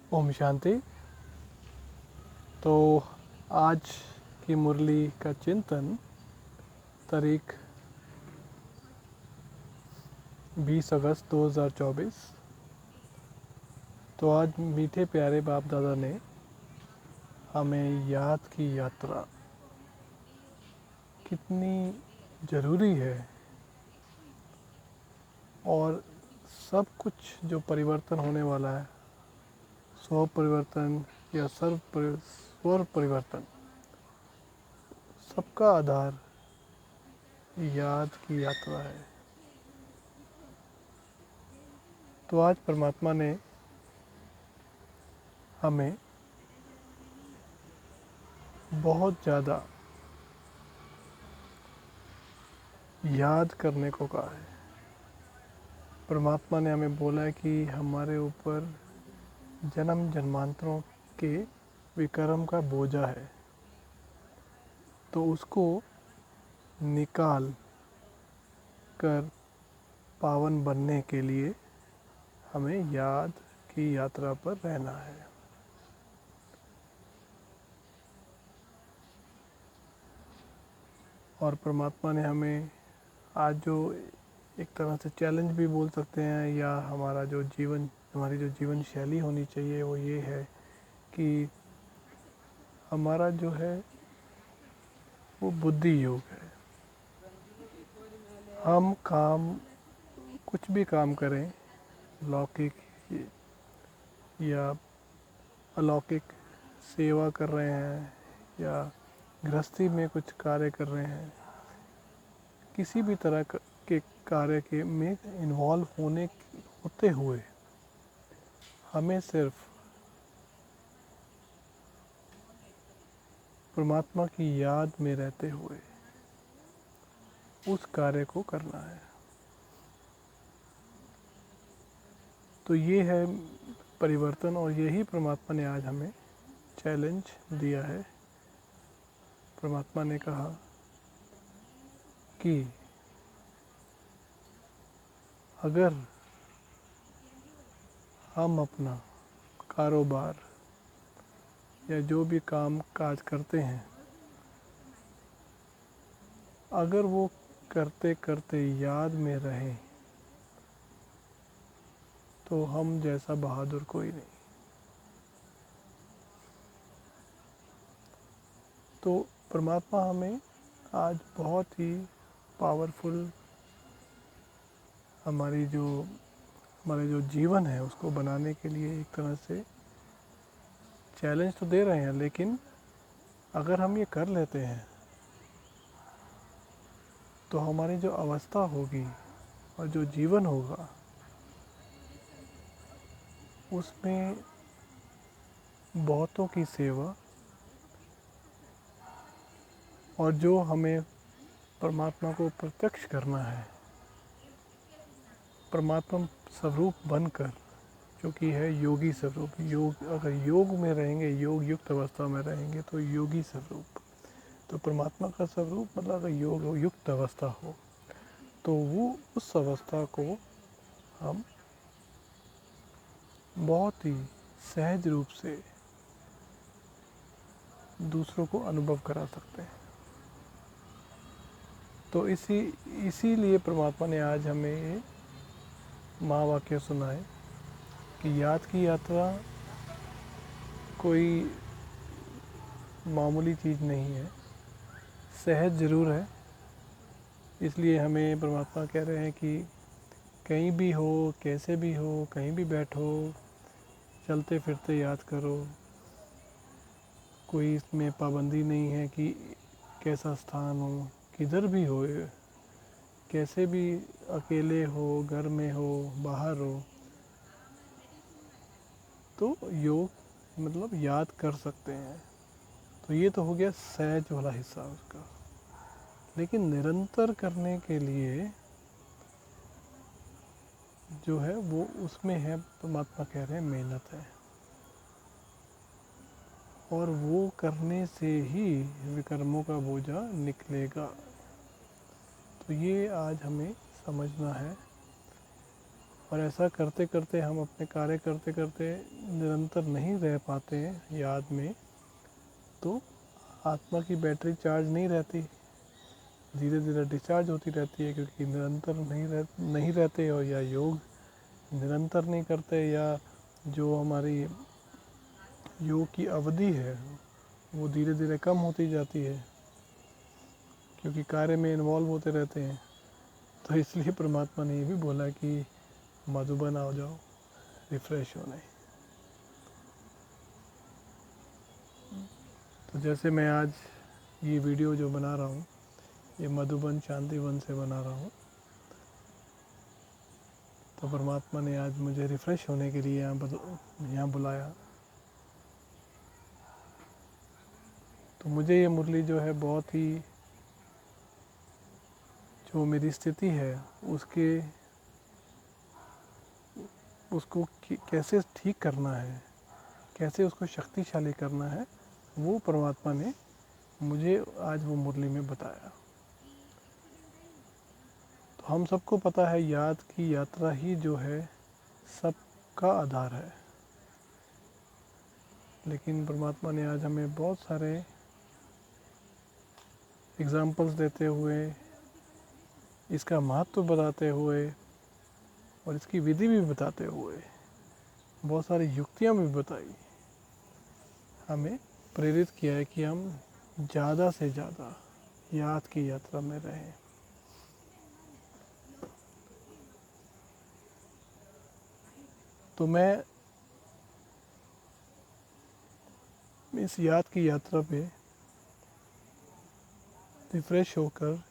ओम शांति। तो आज की मुरली का चिंतन तारीख 20 अगस्त 2024। तो आज मीठे प्यारे बाप दादा ने हमें याद की यात्रा कितनी ज़रूरी है और सब कुछ जो परिवर्तन होने वाला है, स्व परिवर्तन या स्वर परिवर्तन, सबका आधार याद की यात्रा है। तो आज परमात्मा ने हमें बहुत ज़्यादा याद करने को कहा है। परमात्मा ने हमें बोला है कि हमारे ऊपर जन्म जन्मांतरों के विकर्म का बोझा है, तो उसको निकाल कर पावन बनने के लिए हमें याद की यात्रा पर रहना है। और परमात्मा ने हमें आज जो एक तरह से चैलेंज भी बोल सकते हैं, या हमारी जो जीवन शैली होनी चाहिए वो ये है कि हमारा जो है वो बुद्धि योग है। हम कुछ भी काम करें, लौकिक या अलौकिक सेवा कर रहे हैं या गृहस्थी में कुछ कार्य कर रहे हैं, किसी भी तरह के कार्य के में इन्वॉल्व होते हुए हमें सिर्फ परमात्मा की याद में रहते हुए उस कार्य को करना है। तो ये है परिवर्तन, और यही परमात्मा ने आज हमें चैलेंज दिया है। परमात्मा ने कहा कि अगर हम अपना कारोबार या जो भी काम काज करते हैं, अगर वो करते करते याद में रहें, तो हम जैसा बहादुर कोई नहीं। तो परमात्मा हमें आज बहुत ही पावरफुल हमारा जो जीवन है उसको बनाने के लिए एक तरह से चैलेंज तो दे रहे हैं, लेकिन अगर हम ये कर लेते हैं तो हमारी जो अवस्था होगी और जो जीवन होगा उसमें बहुतों की सेवा, और जो हमें परमात्मा को प्रत्यक्ष करना है, परमात्मा स्वरूप बनकर, जो कि है योगी स्वरूप। अगर योग में रहेंगे, योग युक्त अवस्था में रहेंगे तो योगी स्वरूप। तो परमात्मा का स्वरूप मतलब अगर योग युक्त अवस्था हो तो वो उस अवस्था को हम बहुत ही सहज रूप से दूसरों को अनुभव करा सकते हैं। तो इसीलिए परमात्मा ने आज हमें ये महावाक्य सुनाए कि याद की यात्रा कोई मामूली चीज़ नहीं है, सहज ज़रूर है। इसलिए हमें परमात्मा कह रहे हैं कि कहीं भी हो, कैसे भी हो, कहीं भी बैठो, चलते फिरते याद करो। कोई इसमें पाबंदी नहीं है कि कैसा स्थान हो, किधर भी हो, कैसे भी, अकेले हो, घर में हो, बाहर हो, तो योग मतलब याद कर सकते हैं। तो ये तो हो गया सहज वाला हिस्सा उसका। लेकिन निरंतर करने के लिए जो है वो उसमें है, परमात्मा कह रहे हैं मेहनत है, और वो करने से ही विकर्मों का बोझा निकलेगा। तो ये आज हमें समझना है और ऐसा करते करते हम अपने कार्य करते करते निरंतर नहीं रह पाते हैं याद में, तो आत्मा की बैटरी चार्ज नहीं रहती, धीरे धीरे डिस्चार्ज होती रहती है, क्योंकि निरंतर नहीं रहते, और या योग निरंतर नहीं करते, या जो हमारी योग की अवधि है वो धीरे धीरे कम होती जाती है, क्योंकि कार्य में इन्वॉल्व होते रहते हैं। तो इसलिए परमात्मा ने ये भी बोला कि मधुबन आ जाओ रिफ़्रेश होने। तो जैसे मैं आज ये वीडियो जो बना रहा हूँ, ये मधुबन शांतिवन से बना रहा हूँ, तो परमात्मा ने आज मुझे रिफ़्रेश होने के लिए यहाँ बुलाया। तो मुझे ये मुरली जो है बहुत ही, जो मेरी स्थिति है उसको कैसे ठीक करना है, कैसे उसको शक्तिशाली करना है, वो परमात्मा ने मुझे आज वो मुरली में बताया। तो हम सबको पता है याद की यात्रा ही जो है सबका आधार है, लेकिन परमात्मा ने आज हमें बहुत सारे एग्जाम्पल्स देते हुए, इसका महत्व बताते हुए और इसकी विधि भी बताते हुए, बहुत सारी युक्तियाँ भी बताई, हमें प्रेरित किया है कि हम ज़्यादा से ज़्यादा याद की यात्रा में रहें। तो मैं इस याद की यात्रा पे रिफ़्रेश होकर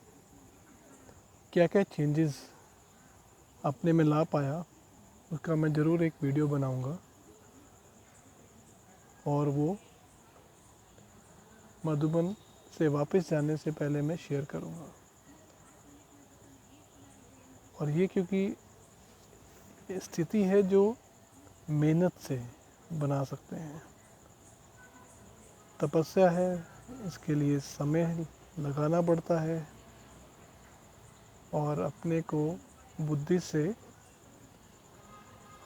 क्या क्या चेंजेस अपने में ला पाया, उसका मैं ज़रूर एक वीडियो बनाऊंगा, और वो मधुबन से वापस जाने से पहले मैं शेयर करूंगा। और ये क्योंकि स्थिति है जो मेहनत से बना सकते हैं, तपस्या है, इसके लिए समय लगाना पड़ता है, और अपने को बुद्धि से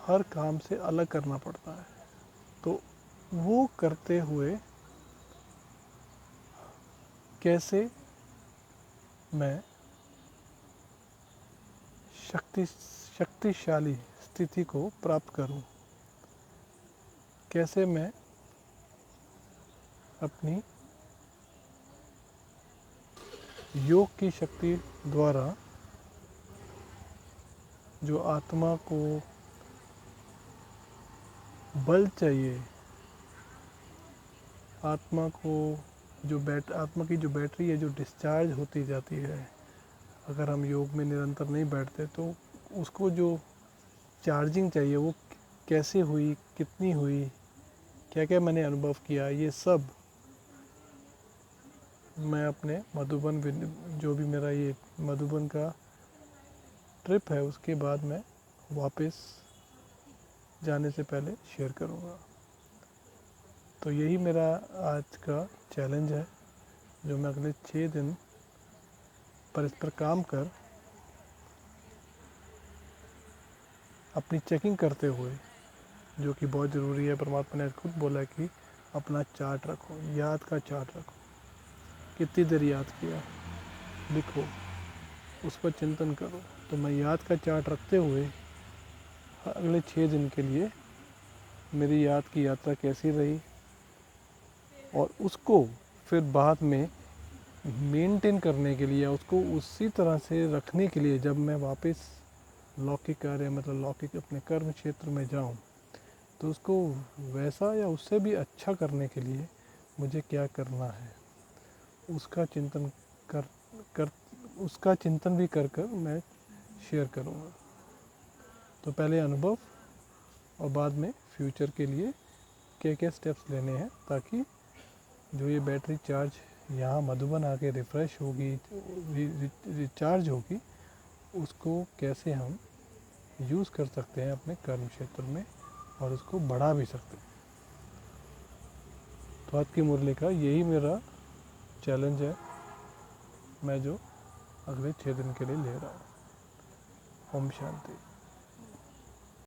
हर काम से अलग करना पड़ता है। तो वो करते हुए कैसे मैं शक्तिशाली स्थिति को प्राप्त करूं, कैसे मैं अपनी योग की शक्ति द्वारा जो आत्मा को बल चाहिए, आत्मा की जो बैटरी है जो डिस्चार्ज होती जाती है, अगर हम योग में निरंतर नहीं बैठते तो उसको जो चार्जिंग चाहिए वो कैसे हुई, कितनी हुई, क्या क्या मैंने अनुभव किया, ये सब मैं अपने मधुबन, जो भी मेरा ये मधुबन का ट्रिप है उसके बाद मैं वापस जाने से पहले शेयर करूँगा। तो यही मेरा आज का चैलेंज है, जो मैं अगले 6 दिन पर इस पर काम कर अपनी चेकिंग करते हुए, जो कि बहुत ज़रूरी है। परमात्मा ने खुद बोला कि अपना चार्ट रखो, याद का चार्ट रखो, कितनी देर याद किया लिखो, उस पर चिंतन करो। तो मैं याद का चार्ट रखते हुए अगले 6 दिन के लिए मेरी याद की यात्रा कैसी रही, और उसको फिर बाद में मेंटेन करने के लिए, उसको उसी तरह से रखने के लिए जब मैं वापस लौकिक कार्य, मतलब लौकिक अपने कर्म क्षेत्र में जाऊं, तो उसको वैसा या उससे भी अच्छा करने के लिए मुझे क्या करना है, उसका चिंतन उसका चिंतन भी कर मैं शेयर करूँगा। तो पहले अनुभव और बाद में फ्यूचर के लिए क्या क्या स्टेप्स लेने हैं, ताकि जो ये बैटरी चार्ज यहाँ मधुबन आके रिफ़्रेश होगी, रिचार्ज होगी, उसको कैसे हम यूज़ कर सकते हैं अपने कर्म क्षेत्र में, और उसको बढ़ा भी सकते हैं। तो आज की मुरली का यही मेरा चैलेंज है, मैं जो अगले 6 दिन के लिए ले रहा हूँ। ओम शांति।